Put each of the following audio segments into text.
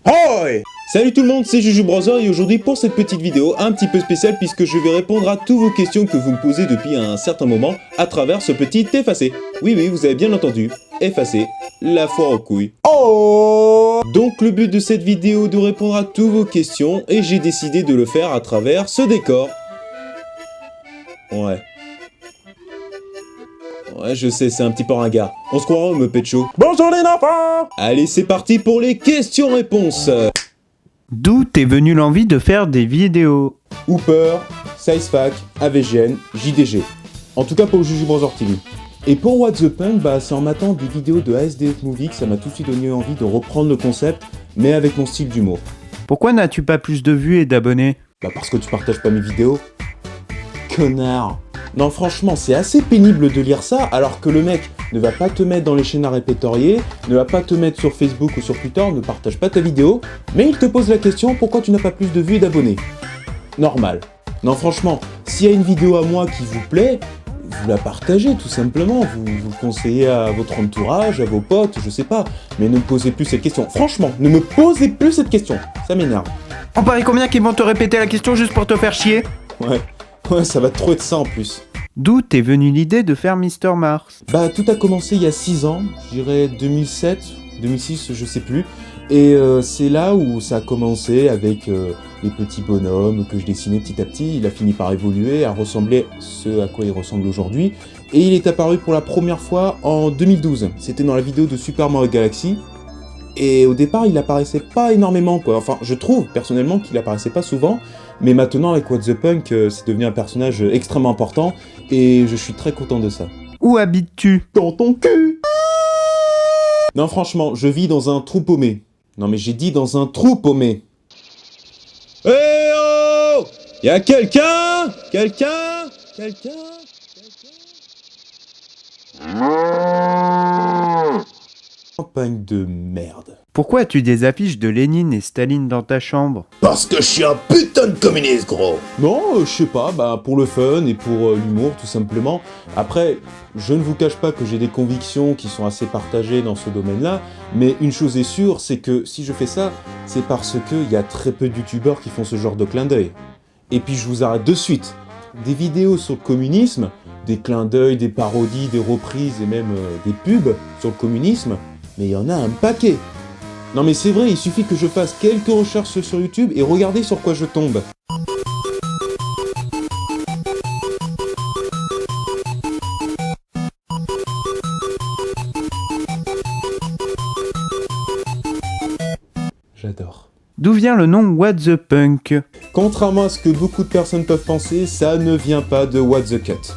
Hoi! Salut tout le monde, c'est JujuBrother et aujourd'hui pour cette petite vidéo un petit peu spéciale puisque je vais répondre à toutes vos questions que vous me posez depuis un certain moment à travers ce petit effacé. Oui, vous avez bien entendu, effacé, la foire aux couilles. Oh! Donc le but de cette vidéo est de répondre à toutes vos questions et j'ai décidé de le faire à travers ce décor. Ouais, je sais, c'est un petit peu ringard. On se croira au Muppet Show. Bonjour les enfants! Allez, c'est parti pour les questions-réponses. D'où t'es venu l'envie de faire des vidéos? Hooper, SizeFac, AVGN, JDG. En tout cas pour JujuBrother TV. Et pour What the Punk, c'est en matant des vidéos de ASDF Movie que ça m'a tout de suite donné envie de reprendre le concept, mais avec mon style d'humour. Pourquoi n'as-tu pas plus de vues et d'abonnés? Parce que tu partages pas mes vidéos. Connard. Non franchement, c'est assez pénible de lire ça, alors que le mec ne va pas te mettre dans les chaînes à répertorier, ne va pas te mettre sur Facebook ou sur Twitter, ne partage pas ta vidéo, mais il te pose la question pourquoi tu n'as pas plus de vues et d'abonnés. Normal. Non franchement, s'il y a une vidéo à moi qui vous plaît, vous la partagez tout simplement, vous le conseillez à votre entourage, à vos potes, je sais pas, mais ne me posez plus cette question. Franchement, ne me posez plus cette question, ça m'énerve. On parie combien qu'ils vont te répéter la question juste pour te faire chier? Ouais, ça va trop être ça en plus. D'où t'es venue l'idée de faire Mr Mars? Tout a commencé il y a 6 ans, je dirais 2007, 2006, je sais plus. Et c'est là où ça a commencé avec les petits bonhommes que je dessinais petit à petit. Il a fini par évoluer, à ressembler à ce à quoi il ressemble aujourd'hui. Et il est apparu pour la première fois en 2012. C'était dans la vidéo de Super Mario Galaxy. Et au départ, il apparaissait pas énormément, quoi. Enfin, je trouve personnellement qu'il apparaissait pas souvent. Mais maintenant, avec What the Punk, c'est devenu un personnage extrêmement important. Et je suis très content de ça. Où habites-tu? Dans ton cul! Non, franchement, je vis dans un trou paumé. Non, mais j'ai dit dans un trou paumé. Eh oh! Y'a quelqu'un? Campagne de merde. Pourquoi as-tu des affiches de Lénine et Staline dans ta chambre? Parce que je suis un putain de communiste, gros. Non, je sais pas, pour le fun et pour l'humour, tout simplement. Après, je ne vous cache pas que j'ai des convictions qui sont assez partagées dans ce domaine-là, mais une chose est sûre, c'est que si je fais ça, c'est parce qu'il y a très peu de youtubeurs qui font ce genre de clin d'œil. Et puis je vous arrête de suite. Des vidéos sur le communisme, des clins d'œil, des parodies, des reprises et même des pubs sur le communisme, mais il y en a un paquet. Non mais c'est vrai, il suffit que je fasse quelques recherches sur YouTube et regardez sur quoi je tombe. J'adore. D'où vient le nom What the Punk? Contrairement à ce que beaucoup de personnes peuvent penser, ça ne vient pas de What the Cut.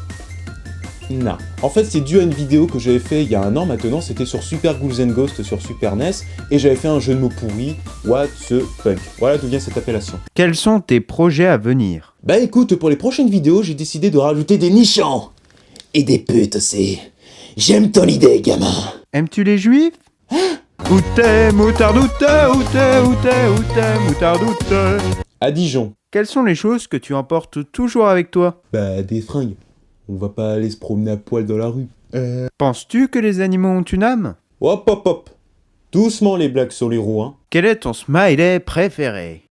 Non. En fait, c'est dû à une vidéo que j'avais fait il y a un an maintenant, c'était sur Super Ghouls and Ghosts sur Super NES, et j'avais fait un jeu de mots pourri, What the Punk. Voilà d'où vient cette appellation. Quels sont tes projets à venir? Écoute, pour les prochaines vidéos, j'ai décidé de rajouter des nichons. Et des putes aussi. J'aime ton idée, gamin. Aimes-tu les juifs? Où t'es, moutardoute, où t'es, moutardoute. À Dijon. Quelles sont les choses que tu emportes toujours avec toi? Des fringues. On va pas aller se promener à poil dans la rue. Penses-tu que les animaux ont une âme? Hop. Doucement les blagues sur les roues, hein. Quel est ton smiley préféré?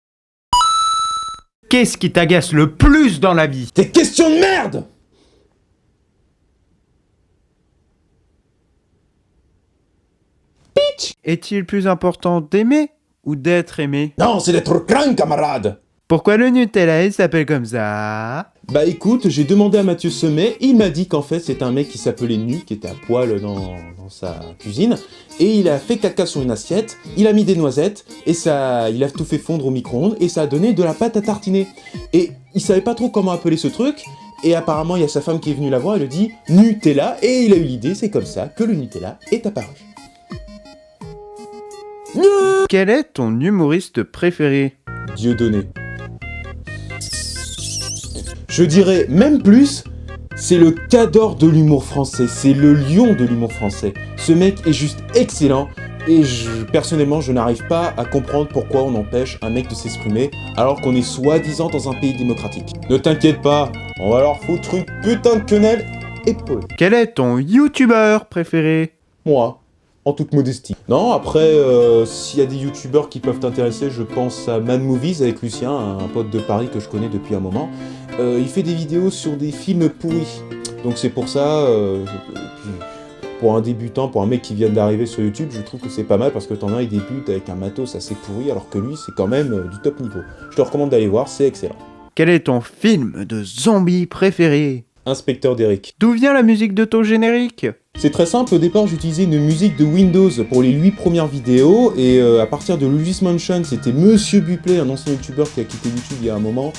Qu'est-ce qui t'agace le plus dans la vie? Tes questions de merde! Bitch! Est-il plus important d'aimer ou d'être aimé? Non, c'est d'être craint, camarade! Pourquoi le Nutella il s'appelle comme ça? Écoute, j'ai demandé à Mathieu Semet, il m'a dit qu'en fait c'est un mec qui s'appelait Nu, qui était à poil dans sa cuisine, et il a fait caca sur une assiette, il a mis des noisettes, et il a tout fait fondre au micro-ondes, et ça a donné de la pâte à tartiner. Et il savait pas trop comment appeler ce truc, et apparemment il y a sa femme qui est venue la voir, elle lui dit « Nutella », et il a eu l'idée, c'est comme ça que le Nutella est apparu. Quel est ton humoriste préféré? Dieudonné. Je dirais même plus, c'est le cadre de l'humour français, c'est le lion de l'humour français. Ce mec est juste excellent et personnellement je n'arrive pas à comprendre pourquoi on empêche un mec de s'exprimer alors qu'on est soi-disant dans un pays démocratique. Ne t'inquiète pas, on va leur foutre une putain de quenelle épaule. Quel est ton youtubeur préféré? Moi. En toute modestie. Non, après, s'il y a des youtubeurs qui peuvent t'intéresser, je pense à Mad Movies avec Lucien, un pote de Paris que je connais depuis un moment. Il fait des vidéos sur des films pourris. Donc c'est pour ça, pour un débutant, pour un mec qui vient d'arriver sur YouTube, je trouve que c'est pas mal parce que t'en as, il débute avec un matos assez pourri, alors que lui, c'est quand même du top niveau. Je te recommande d'aller voir, c'est excellent. Quel est ton film de zombie préféré? Inspecteur Derek. D'où vient la musique de ton générique? C'est très simple, au départ j'utilisais une musique de Windows pour les 8 premières vidéos, et à partir de Luigi's Mansion, c'était Monsieur Buplé, un ancien youtubeur qui a quitté YouTube il y a un moment,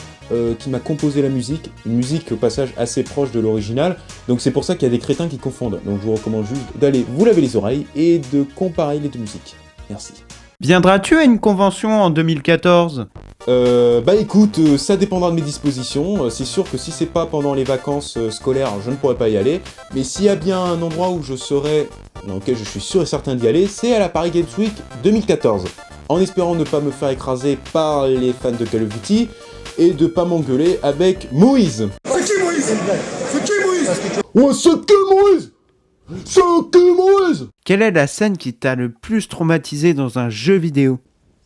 qui m'a composé la musique, une musique au passage assez proche de l'original, donc c'est pour ça qu'il y a des crétins qui confondent. Donc je vous recommande juste d'aller vous laver les oreilles et de comparer les deux musiques. Merci. Viendras-tu à une convention en 2014? Bah écoute, ça dépendra de mes dispositions. C'est sûr que si c'est pas pendant les vacances scolaires, je ne pourrai pas y aller. Mais s'il y a bien un endroit où je serai, dans lequel je suis sûr et certain d'y aller, c'est à la Paris Games Week 2014. En espérant ne pas me faire écraser par les fans de Call of Duty et de pas m'engueuler avec Moïse. C'est qui Moïse? C'est qui Moïse? Ouais, c'est qui Moïse? C'est qui Moïse? Quelle est la scène qui t'a le plus traumatisé dans un jeu vidéo?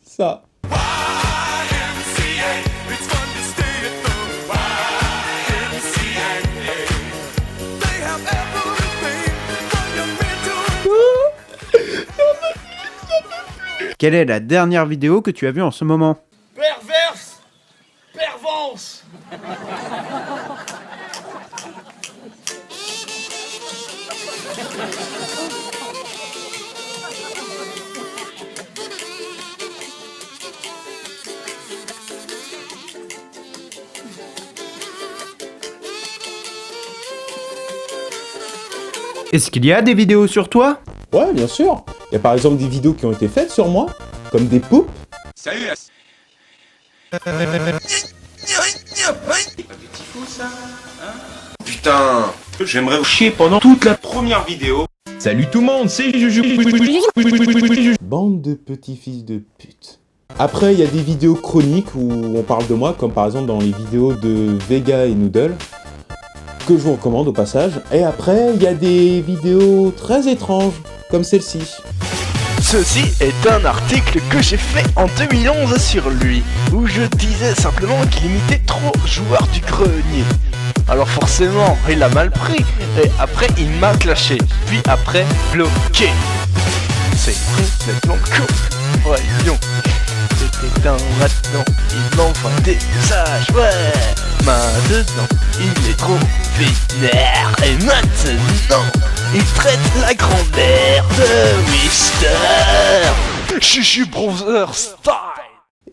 Ça. Quelle est la dernière vidéo que tu as vue en ce moment? Perverse! Pervance! Est-ce qu'il y a des vidéos sur toi? Ouais, bien sûr. Il y a par exemple des vidéos qui ont été faites sur moi, comme des poupes. Salut Putain, j'aimerais vous chier pendant toute la première vidéo. Salut tout le monde, c'est Juju. Bande de petits fils de pute. Après, il y a des vidéos chroniques où on parle de moi, comme par exemple dans les vidéos de Vega et Noodle, que je vous recommande au passage. Et après, il y a des vidéos très étranges, comme celle-ci. Ceci est un article que j'ai fait en 2011 sur lui, où je disais simplement qu'il imitait trop Joueur du Grenier. Alors forcément, il a mal pris, et après il m'a clashé, puis après bloqué. C'est complètement con, voyons. C'était un maintenant, il m'envoie des messages, ouais. Maintenant, il est trop vénère, et maintenant, il traite la grand-mère de Mister Chuchu Browser Style.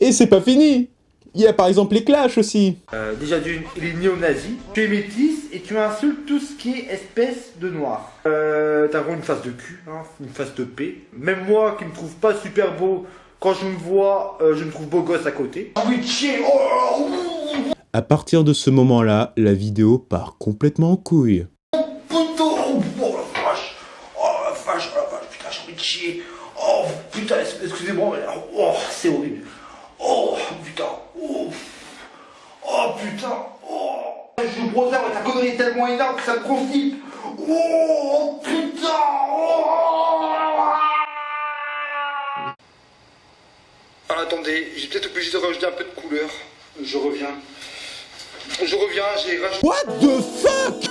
Et c'est pas fini. Il y a par exemple les clashs aussi. Déjà d'une, il est néo-nazi, tu es métisse et tu insultes tout ce qui est espèce de noir. T'as vraiment une face de cul, hein, une face de paix. Même moi qui me trouve pas super beau, quand je me vois, je me trouve beau gosse à côté. Envie de chier, oh. À partir de ce moment-là, la vidéo part complètement en couille. Putain, oh la vache, putain j'ai envie de chier. Oh putain, excusez-moi, mais oh c'est horrible. Oh putain, oh putain, oh. Je browser, ta connerie est tellement énorme que ça me constipe. Oh putain, oh. Alors, attendez, j'ai peut-être obligé de rajouter un peu de couleur. Je reviens, j'ai rajouté... What the fuck?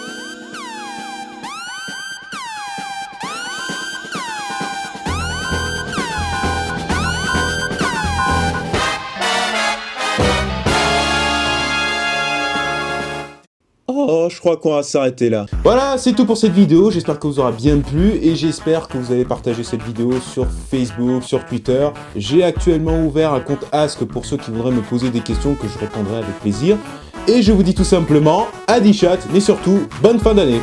Oh, je crois qu'on va s'arrêter là. Voilà, c'est tout pour cette vidéo, j'espère que vous aura bien plu et j'espère que vous allez partager cette vidéo sur Facebook, sur Twitter. J'ai actuellement ouvert un compte Ask pour ceux qui voudraient me poser des questions que je répondrai avec plaisir. Et je vous dis tout simplement, à 10 chats, mais surtout, bonne fin d'année.